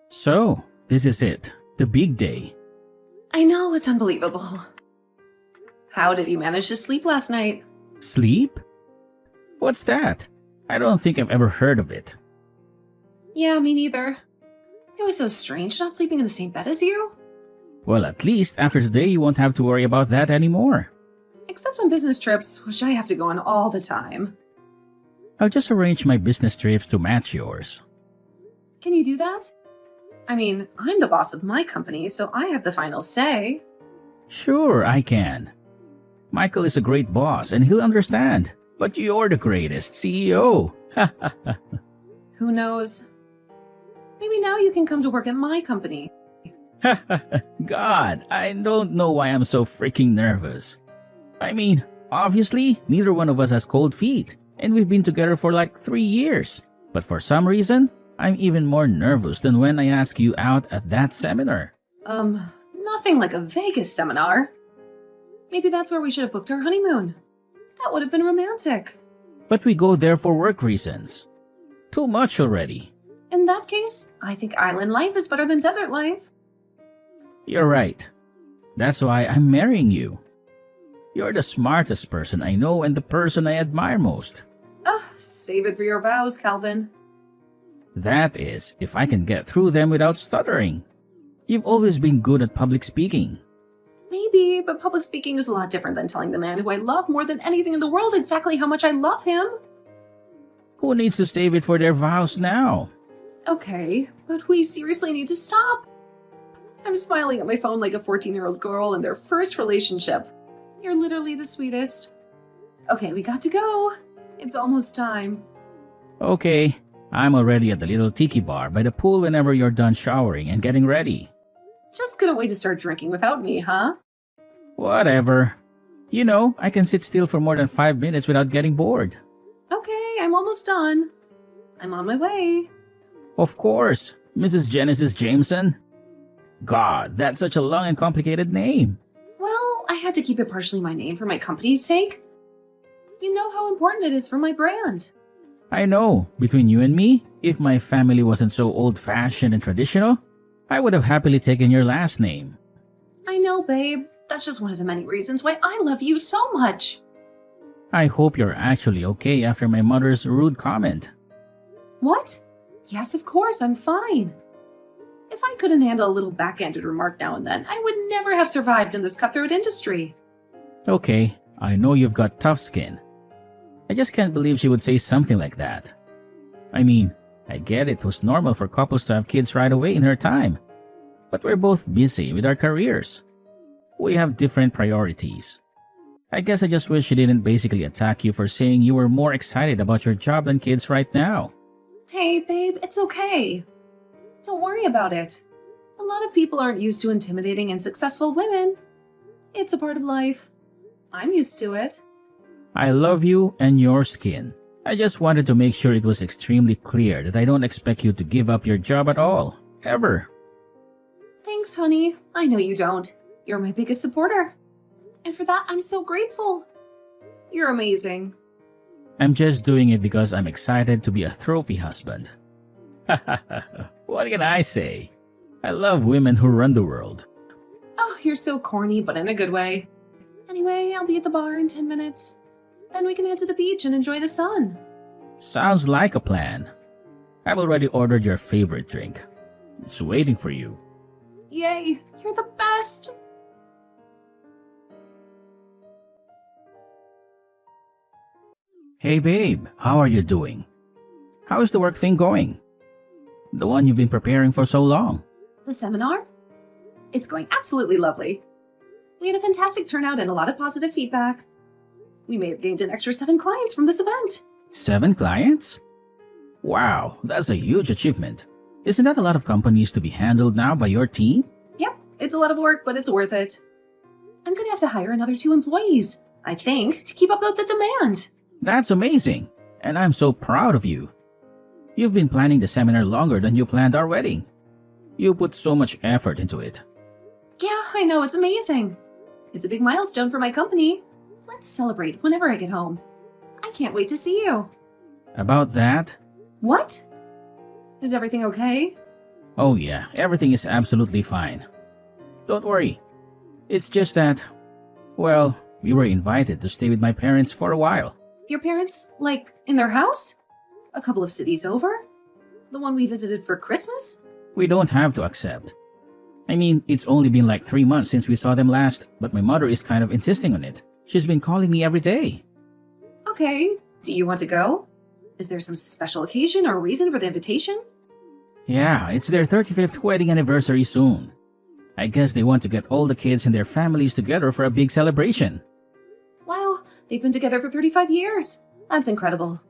So, this is it, the big day. I know, it's unbelievable. How did you manage to sleep last night? Sleep? What's that? I don't think I've ever heard of it. Yeah, me neither. It was so strange not sleeping in the same bed as you. Well, at least after today you won't have to worry about that anymore. Except on business trips, which I have to go on all the time. I'll just arrange my business trips to match yours. Can you do that? I mean, I'm the boss of my company, so I have the final say. Sure, I can. Michael is a great boss and he'll understand. But you're the greatest CEO. Who knows? Maybe now you can come to work at my company. God, I don't know why I'm so freaking nervous. I mean, obviously, neither one of us has cold feet, and we've been together for like 3 years. But for some reason, I'm even more nervous than when I asked you out at that seminar. Nothing like a Vegas seminar. Maybe that's where we should have booked our honeymoon. That would have been romantic. But we go there for work reasons. Too much already. In that case, I think island life is better than desert life. You're right. That's why I'm marrying you. You're the smartest person I know and the person I admire most. Save it for your vows, Calvin. That is, if I can get through them without stuttering. You've always been good at public speaking. Maybe, but public speaking is a lot different than telling the man who I love more than anything in the world exactly how much I love him. Who needs to save it for their vows now? Okay, but we seriously need to stop. I'm smiling at my phone like a 14-year-old girl in their first relationship. You're literally the sweetest. Okay, we got to go. It's almost time. Okay, I'm already at the little tiki bar by the pool whenever you're done showering and getting ready. Just couldn't wait to start drinking without me, huh? Whatever. You know, I can sit still for more than 5 minutes without getting bored. Okay, I'm almost done. I'm on my way. Of course, Mrs. Genesis Jameson. God, that's such a long and complicated name. Well, I had to keep it partially my name for my company's sake. You know how important it is for my brand. I know, between you and me, if my family wasn't so old-fashioned and traditional, I would have happily taken your last name. I know, babe. That's just one of the many reasons why I love you so much. I hope you're actually okay after my mother's rude comment. What? Yes, of course, I'm fine. If I couldn't handle a little backhanded remark now and then, I would never have survived in this cutthroat industry. Okay, I know you've got tough skin. I just can't believe she would say something like that. I mean, I get it was normal for couples to have kids right away in her time. But we're both busy with our careers. We have different priorities. I guess I just wish she didn't basically attack you for saying you were more excited about your job than kids right now. Hey, babe, it's okay. Don't worry about it. A lot of people aren't used to intimidating and successful women. It's a part of life. I'm used to it. I love you and your skin. I just wanted to make sure it was extremely clear that I don't expect you to give up your job at all, ever. Thanks, honey. I know you don't. You're my biggest supporter. And for that, I'm so grateful. You're amazing. I'm just doing it because I'm excited to be a trophy husband. What can I say? I love women who run the world. Oh, you're so corny, but in a good way. Anyway, I'll be at the bar in 10 minutes. Then we can head to the beach and enjoy the sun. Sounds like a plan. I've already ordered your favorite drink. It's waiting for you. Yay, you're the best. Hey babe, how are you doing? How's the work thing going? The one you've been preparing for so long. The seminar? It's going absolutely lovely. We had a fantastic turnout and a lot of positive feedback. We may have gained an extra 7 clients from this event. 7 clients? Wow, that's a huge achievement. Isn't that a lot of companies to be handled now by your team? Yep, it's a lot of work, but it's worth it. I'm gonna have to hire another 2 employees, I think, to keep up with the demand. That's amazing, and I'm so proud of you. You've been planning the seminar longer than you planned our wedding. You put so much effort into it. Yeah, I know, it's amazing. It's a big milestone for my company. Let's celebrate whenever I get home. I can't wait to see you. About that? What? Is everything okay? Oh yeah, everything is absolutely fine. Don't worry. It's just that, well, we were invited to stay with my parents for a while. Your parents, like, in their house? A couple of cities over? The one we visited for Christmas? We don't have to accept. I mean, it's only been like 3 months since we saw them last, but my mother is kind of insisting on it. She's been calling me every day. Okay, do you want to go? Is there some special occasion or reason for the invitation? Yeah, it's their 35th wedding anniversary soon. I guess they want to get all the kids and their families together for a big celebration. Wow, they've been together for 35 years. That's incredible.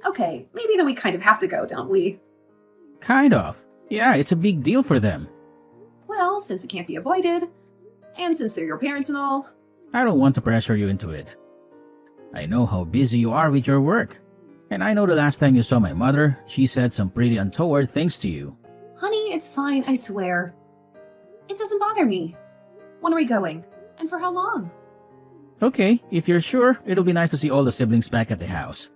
Okay, maybe then we kind of have to go, don't we? Kind of. Yeah, it's a big deal for them. Well, since it can't be avoided, and since they're your parents and all. I don't want to pressure you into it. I know how busy you are with your work. And I know the last time you saw my mother, she said some pretty untoward things to you. Honey, it's fine, I swear. It doesn't bother me. When are we going? And for how long? Okay, if you're sure, it'll be nice to see all the siblings back at the house.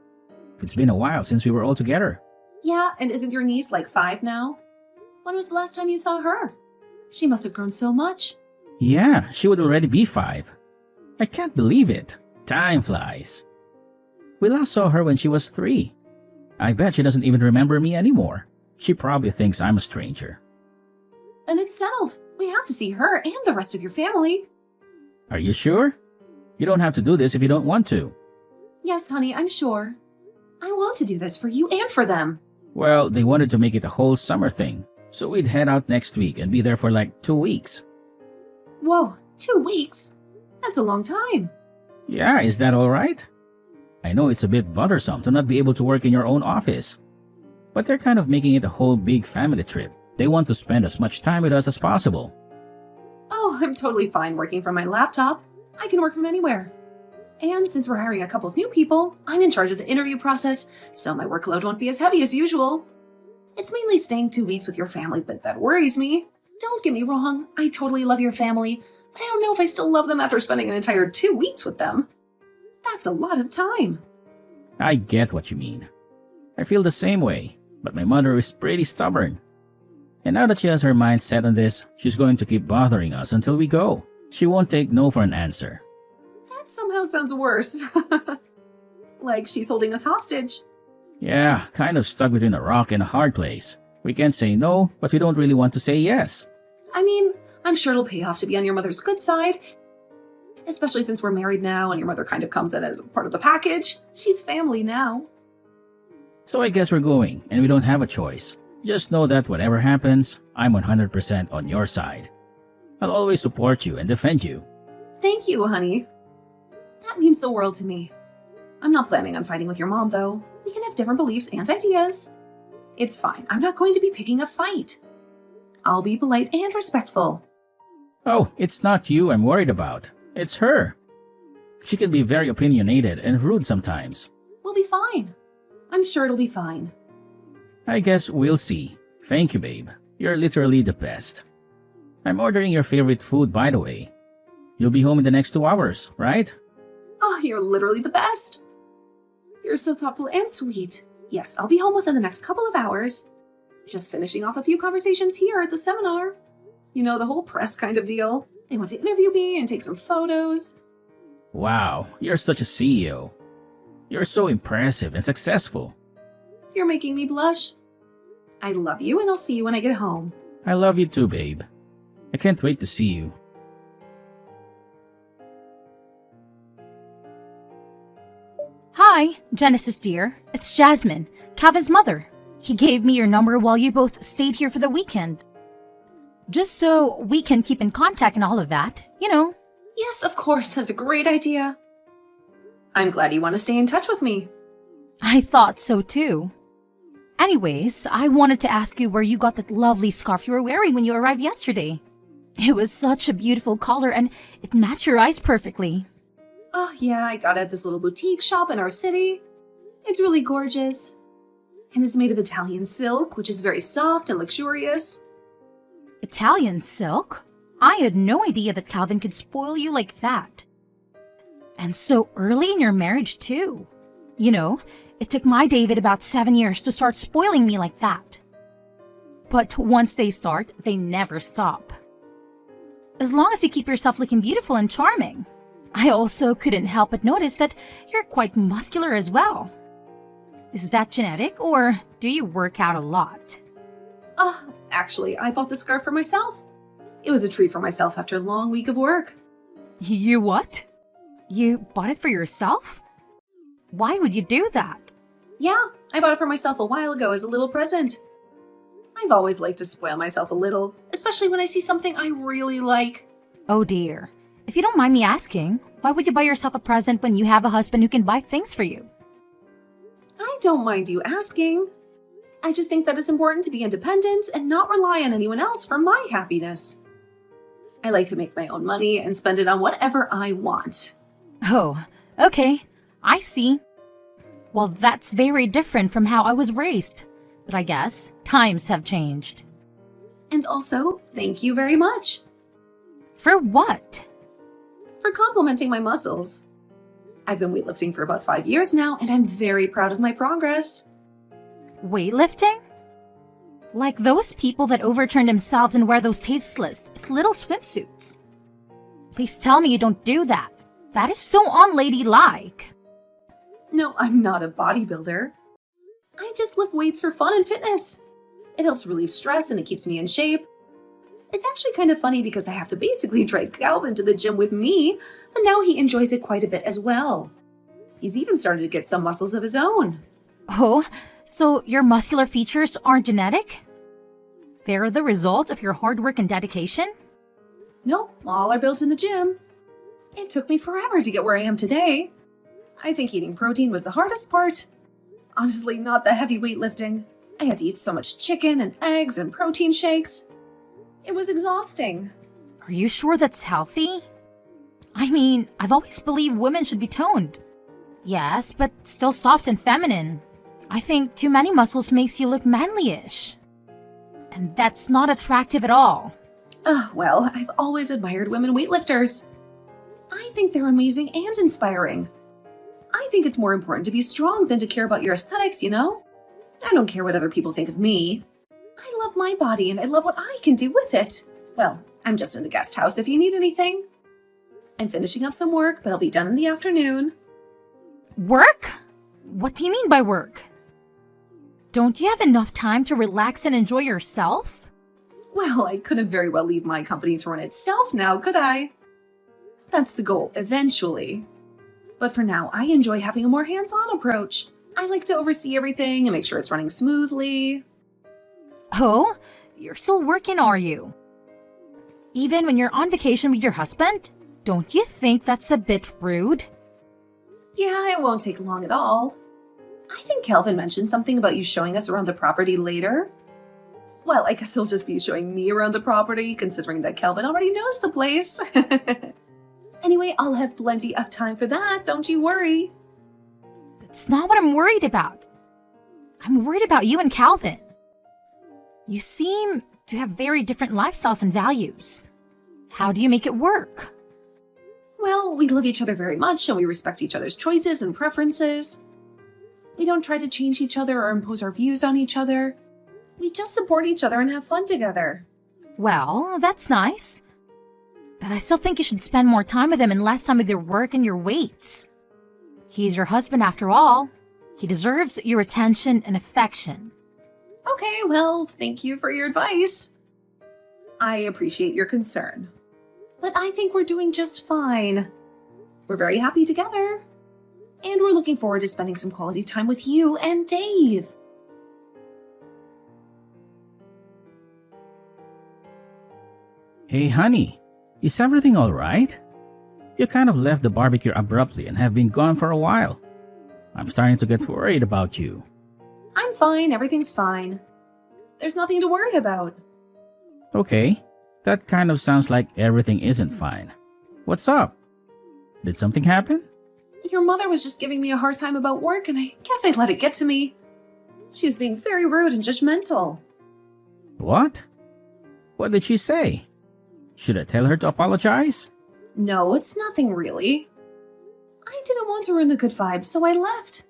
It's been a while since we were all together. Yeah, and isn't your niece like 5 now? When was the last time you saw her? She must have grown so much. Yeah, she would already be 5. I can't believe it. Time flies. We last saw her when she was 3. I bet she doesn't even remember me anymore. She probably thinks I'm a stranger. Then it's settled. We have to see her and the rest of your family. Are you sure? You don't have to do this if you don't want to. Yes, honey, I'm sure. I want to do this for you and for them. Well, they wanted to make it a whole summer thing, so we'd head out next week and be there for like 2 weeks. Whoa, 2 weeks? That's a long time. Yeah, is that alright? I know it's a bit bothersome to not be able to work in your own office, but they're kind of making it a whole big family trip. They want to spend as much time with us as possible. Oh, I'm totally fine working from my laptop. I can work from anywhere. And since we're hiring a couple of new people, I'm in charge of the interview process, so my workload won't be as heavy as usual. It's mainly staying 2 weeks with your family, but that worries me. Don't get me wrong, I totally love your family, but I don't know if I still love them after spending an entire 2 weeks with them. That's a lot of time. I get what you mean. I feel the same way, but my mother is pretty stubborn. And now that she has her mind set on this, she's going to keep bothering us until we go. She won't take no for an answer. That somehow sounds worse. Like she's holding us hostage. Yeah, kind of stuck between a rock and a hard place. We can't say no, but we don't really want to say yes. I mean, I'm sure it'll pay off to be on your mother's good side. Especially since we're married now and your mother kind of comes in as part of the package. She's family now. So I guess we're going, and we don't have a choice. Just know that whatever happens, I'm 100% on your side. I'll always support you and defend you. Thank you, honey. That means the world to me. I'm not planning on fighting with your mom, though. We can have different beliefs and ideas. It's fine. I'm not going to be picking a fight. I'll be polite and respectful. Oh, it's not you I'm worried about. It's her. She can be very opinionated and rude sometimes. We'll be fine. I'm sure it'll be fine. I guess we'll see. Thank you, babe. You're literally the best. I'm ordering your favorite food, by the way. You'll be home in the next 2 hours, right? Oh, you're literally the best. You're so thoughtful and sweet. Yes, I'll be home within the next couple of hours. Just finishing off a few conversations here at the seminar. You know, the whole press kind of deal. They want to interview me and take some photos. Wow, you're such a CEO. You're so impressive and successful. You're making me blush. I love you, and I'll see you when I get home. I love you too, babe. I can't wait to see you. Hi, Genesis dear. It's Jasmine, Calvin's mother. He gave me your number while you both stayed here for the weekend. Just so we can keep in contact and all of that, you know. Yes, of course, that's a great idea. I'm glad you want to stay in touch with me. I thought so too. Anyways, I wanted to ask you where you got that lovely scarf you were wearing when you arrived yesterday. It was such a beautiful color and it matched your eyes perfectly. Oh yeah, I got it at this little boutique shop in our city. It's really gorgeous. And it's made of Italian silk, which is very soft and luxurious. Italian silk? I had no idea that Calvin could spoil you like that. And so early in your marriage too. You know, it took my David about 7 years to start spoiling me like that. But once they start, they never stop. As long as you keep yourself looking beautiful and charming. I also couldn't help but notice that you're quite muscular as well. Is that genetic, or do you work out a lot? Actually, I bought the scarf for myself. It was a treat for myself after a long week of work. You what? You bought it for yourself? Why would you do that? Yeah, I bought it for myself a while ago as a little present. I've always liked to spoil myself a little, especially when I see something I really like. Oh dear. If you don't mind me asking, why would you buy yourself a present when you have a husband who can buy things for you? I don't mind you asking. I just think that it's important to be independent and not rely on anyone else for my happiness. I like to make my own money and spend it on whatever I want. Oh, okay. I see. Well, that's very different from how I was raised. But I guess times have changed. And also, thank you very much For what? for complimenting my muscles. I've been weightlifting for about 5 years now, and I'm very proud of my progress. Weightlifting? Like those people that overturn themselves and wear those tasteless little swimsuits. Please tell me you don't do that. That is so unladylike. No, I'm not a bodybuilder. I just lift weights for fun and fitness. It helps relieve stress and it keeps me in shape. It's actually kind of funny because I have to basically drag Calvin to the gym with me, but now he enjoys it quite a bit as well. He's even started to get some muscles of his own. Oh, so your muscular features aren't genetic? They're the result of your hard work and dedication? Nope, all are built in the gym. It took me forever to get where I am today. I think eating protein was the hardest part. Honestly, not the heavy weightlifting. I had to eat so much chicken and eggs and protein shakes. It was exhausting. Are you sure that's healthy? I mean, I've always believed women should be toned. Yes, but still soft and feminine. I think too many muscles makes you look manly-ish. And that's not attractive at all. Well, I've always admired women weightlifters. I think they're amazing and inspiring. I think it's more important to be strong than to care about your aesthetics, you know? I don't care what other people think of me. I love my body and I love what I can do with it. Well, I'm just in the guest house if you need anything. I'm finishing up some work, but I'll be done in the afternoon. Work? What do you mean by work? Don't you have enough time to relax and enjoy yourself? Well, I couldn't very well leave my company to run itself now, could I? That's the goal, eventually. But for now, I enjoy having a more hands-on approach. I like to oversee everything and make sure it's running smoothly. Oh, you're still working, are you? Even when you're on vacation with your husband? Don't you think that's a bit rude? Yeah, it won't take long at all. I think Calvin mentioned something about you showing us around the property later. Well, I guess he'll just be showing me around the property, considering that Calvin already knows the place. Anyway, I'll have plenty of time for that, don't you worry. That's not what I'm worried about. I'm worried about you and Calvin. You seem to have very different lifestyles and values. How do you make it work? Well, we love each other very much and we respect each other's choices and preferences. We don't try to change each other or impose our views on each other. We just support each other and have fun together. Well, that's nice. But I still think you should spend more time with him and less time with your work and your weights. He's your husband after all. He deserves your attention and affection. Okay, well, thank you for your advice. I appreciate your concern. But I think we're doing just fine. We're very happy together. And we're looking forward to spending some quality time with you and Dave. Hey, honey, is everything all right? You kind of left the barbecue abruptly and have been gone for a while. I'm starting to get worried about you. I'm fine, everything's fine. There's nothing to worry about. Okay, that kind of sounds like everything isn't fine. What's up? Did something happen? Your mother was just giving me a hard time about work, and I guess I let it get to me. She was being very rude and judgmental. What? What did she say? Should I tell her to apologize? No, it's nothing really. I didn't want to ruin the good vibes, so I left.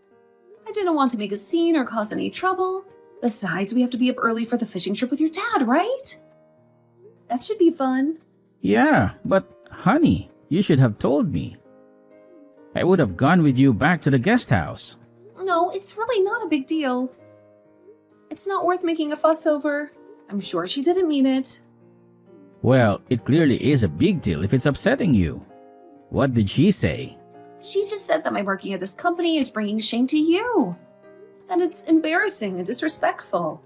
I didn't want to make a scene or cause any trouble. Besides, we have to be up early for the fishing trip with your dad, right? That should be fun. Yeah, but honey, you should have told me. I would have gone with you back to the guest house. No, it's really not a big deal. It's not worth making a fuss over. I'm sure she didn't mean it. Well, it clearly is a big deal if it's upsetting you. What did she say? She just said that my working at this company is bringing shame to you. That it's embarrassing and disrespectful.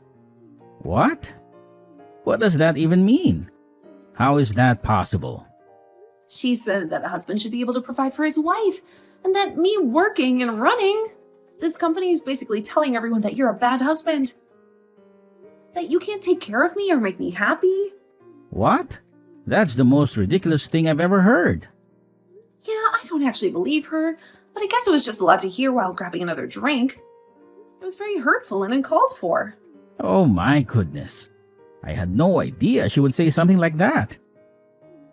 What? What does that even mean? How is that possible? She said that a husband should be able to provide for his wife, and that me working and running this company is basically telling everyone that you're a bad husband. That you can't take care of me or make me happy. What? That's the most ridiculous thing I've ever heard. Yeah, I don't actually believe her, but I guess it was just a lot to hear while grabbing another drink. It was very hurtful and uncalled for. Oh my goodness. I had no idea she would say something like that.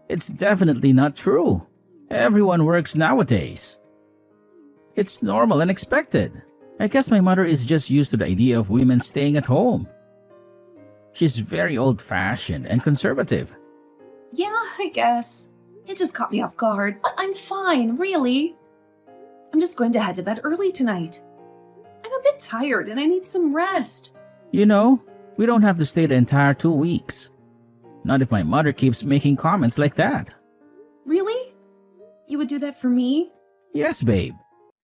It's definitely not true. Everyone works nowadays. It's normal and expected. I guess my mother is just used to the idea of women staying at home. She's very old-fashioned and conservative. Yeah, I guess. It just caught me off guard, but I'm fine, really. I'm just going to head to bed early tonight. I'm a bit tired and I need some rest. You know, we don't have to stay the entire 2 weeks. Not if my mother keeps making comments like that. Really? You would do that for me? Yes, babe.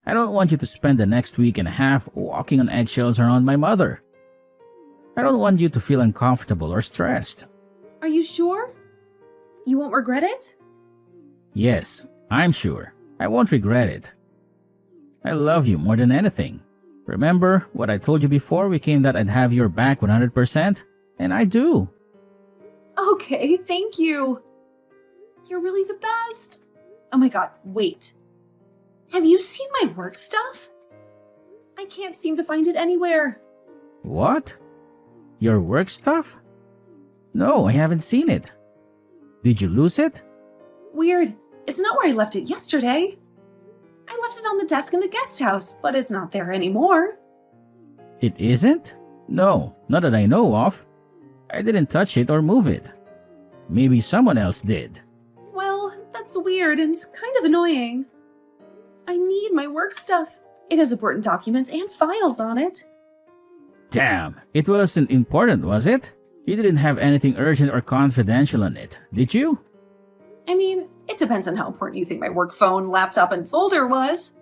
I don't want you to spend the next week and a half walking on eggshells around my mother. I don't want you to feel uncomfortable or stressed. Are you sure? You won't regret it? Yes, I'm sure. I won't regret it. I love you more than anything. Remember what I told you before we came that I'd have your back 100%? And I do. Okay, thank you. You're really the best. Oh my god, wait. Have you seen my work stuff? I can't seem to find it anywhere. What? Your work stuff? No, I haven't seen it. Did you lose it? Weird. It's not where I left it yesterday. I left it on the desk in the guest house, but it's not there anymore. It isn't? No, not that I know of. I didn't touch it or move it. Maybe someone else did. Well, that's weird and kind of annoying. I need my work stuff. It has important documents and files on it. Damn, it wasn't important, was it? You didn't have anything urgent or confidential on it, did you? I mean, it depends on how important you think my work phone, laptop, and folder was.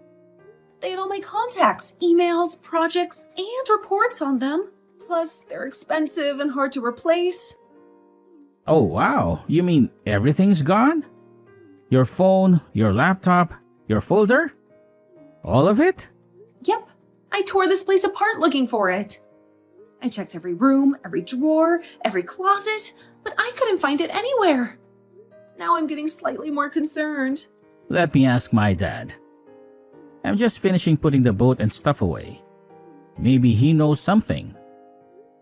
They had all my contacts, emails, projects, and reports on them. Plus, they're expensive and hard to replace. Oh wow, you mean everything's gone? Your phone, your laptop, your folder? All of it? Yep, I tore this place apart looking for it. I checked every room, every drawer, every closet, but I couldn't find it anywhere. Now I'm getting slightly more concerned. Let me ask my dad. I'm just finishing putting the boat and stuff away. Maybe he knows something.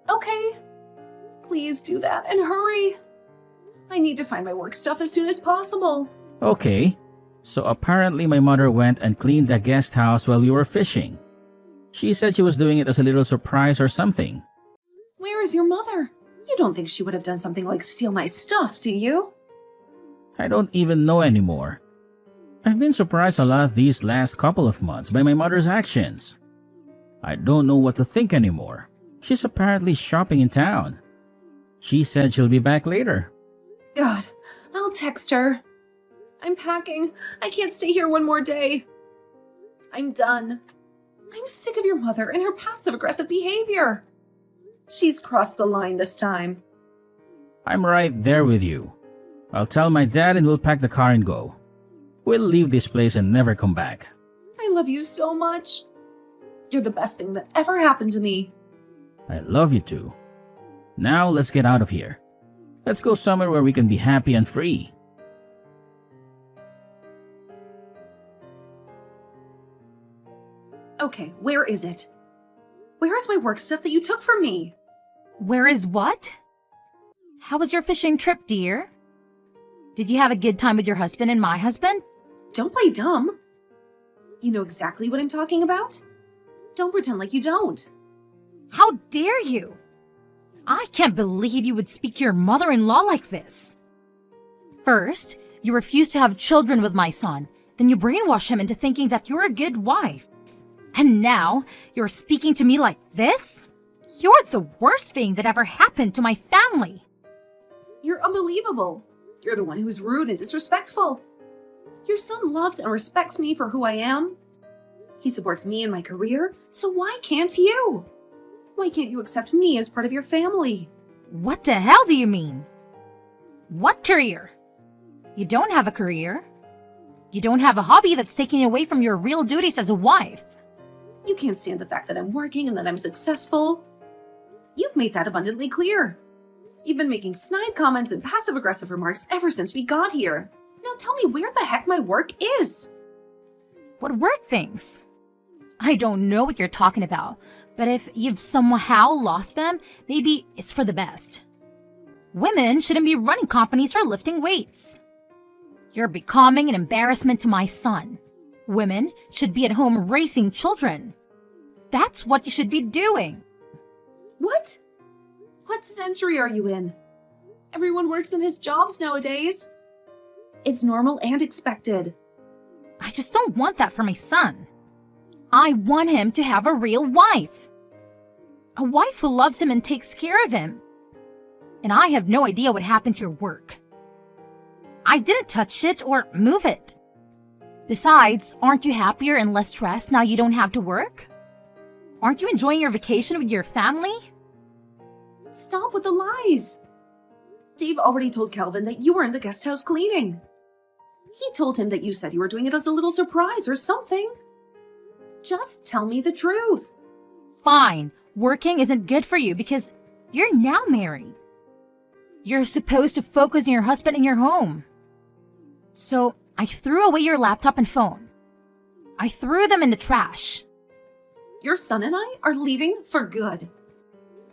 Okay. Please do that and hurry. I need to find my work stuff as soon as possible. Okay, so apparently my mother went and cleaned the guest house while we were fishing. She said she was doing it as a little surprise or something. Where is your mother? You don't think she would have done something like steal my stuff, do you? I don't even know anymore. I've been surprised a lot these last couple of months by my mother's actions. I don't know what to think anymore. She's apparently shopping in town. She said she'll be back later. God, I'll text her. I'm packing. I can't stay here one more day. I'm done. I'm sick of your mother and her passive-aggressive behavior. She's crossed the line this time. I'm right there with you. I'll tell my dad and we'll pack the car and go. We'll leave this place and never come back. I love you so much. You're the best thing that ever happened to me. I love you too. Now let's get out of here. Let's go somewhere where we can be happy and free. Okay, where is it? Where is my work stuff that you took from me? Where is what? How was your fishing trip, dear? Did you have a good time with your husband and my husband? Don't play dumb. You know exactly what I'm talking about? Don't pretend like you don't. How dare you? I can't believe you would speak to your mother-in-law like this. First, you refuse to have children with my son. Then you brainwash him into thinking that you're a good wife. And now, you're speaking to me like this? You're the worst thing that ever happened to my family. You're unbelievable. You're the one who's rude and disrespectful. Your son loves and respects me for who I am. He supports me in my career, so why can't you? Why can't you accept me as part of your family? What the hell do you mean? What career? You don't have a career. You don't have a hobby that's taking you away from your real duties as a wife. You can't stand the fact that I'm working and that I'm successful. You've made that abundantly clear. You've been making snide comments and passive-aggressive remarks ever since we got here. Now tell me where the heck my work is. What work things? I don't know what you're talking about, but if you've somehow lost them, maybe it's for the best. Women shouldn't be running companies or lifting weights. You're becoming an embarrassment to my son. Women should be at home raising children. That's what you should be doing. What? What century are you in? Everyone works in his jobs nowadays. It's normal and expected. I just don't want that for my son. I want him to have a real wife. A wife who loves him and takes care of him. And I have no idea what happened to your work. I didn't touch it or move it. Besides, aren't you happier and less stressed now you don't have to work? Aren't you enjoying your vacation with your family? Stop with the lies. Dave already told Calvin that you were in the guest house cleaning. He told him that you said you were doing it as a little surprise or something. Just tell me the truth. Fine, working isn't good for you because you're now married. You're supposed to focus on your husband and your home. So I threw away your laptop and phone. I threw them in the trash. Your son and I are leaving for good.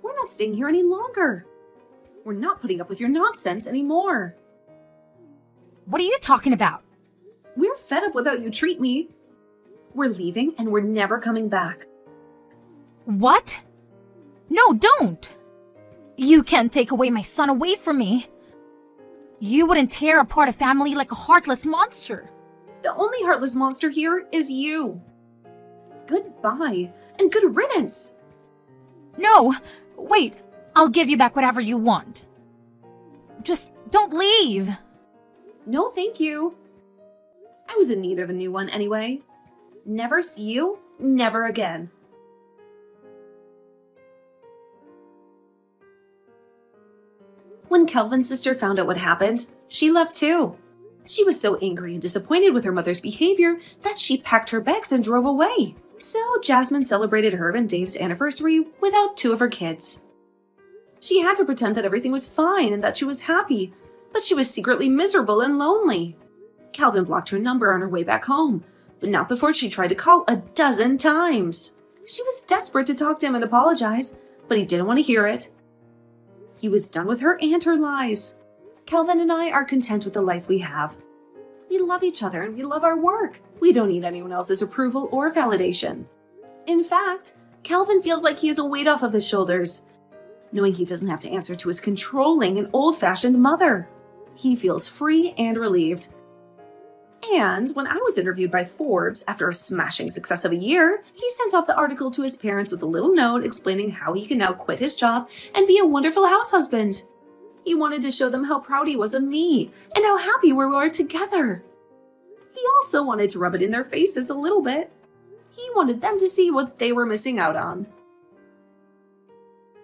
We're not staying here any longer. We're not putting up with your nonsense anymore. What are you talking about? We're fed up with how you treat me. We're leaving and we're never coming back. What? No, don't! You can't take away my son away from me. You wouldn't tear apart a family like a heartless monster. The only heartless monster here is you. Goodbye and good riddance. No, wait, I'll give you back whatever you want. Just don't leave. No, thank you. I was in need of a new one anyway. Never see you, never again. When Kelvin's sister found out what happened, she left too. She was so angry and disappointed with her mother's behavior that she packed her bags and drove away. So Jasmine celebrated her and Dave's anniversary without two of her kids. She had to pretend that everything was fine and that she was happy, but she was secretly miserable and lonely. Calvin blocked her number on her way back home, but not before she tried to call a dozen times. She was desperate to talk to him and apologize, but he didn't want to hear it. He was done with her and her lies. Calvin and I are content with the life we have. We love each other and we love our work. We don't need anyone else's approval or validation. In fact, Calvin feels like he has a weight off of his shoulders, knowing he doesn't have to answer to his controlling and old-fashioned mother. He feels free and relieved. And when I was interviewed by Forbes after a smashing success of a year, he sent off the article to his parents with a little note explaining how he can now quit his job and be a wonderful house husband. He wanted to show them how proud he was of me and how happy we were together. He also wanted to rub it in their faces a little bit. He wanted them to see what they were missing out on.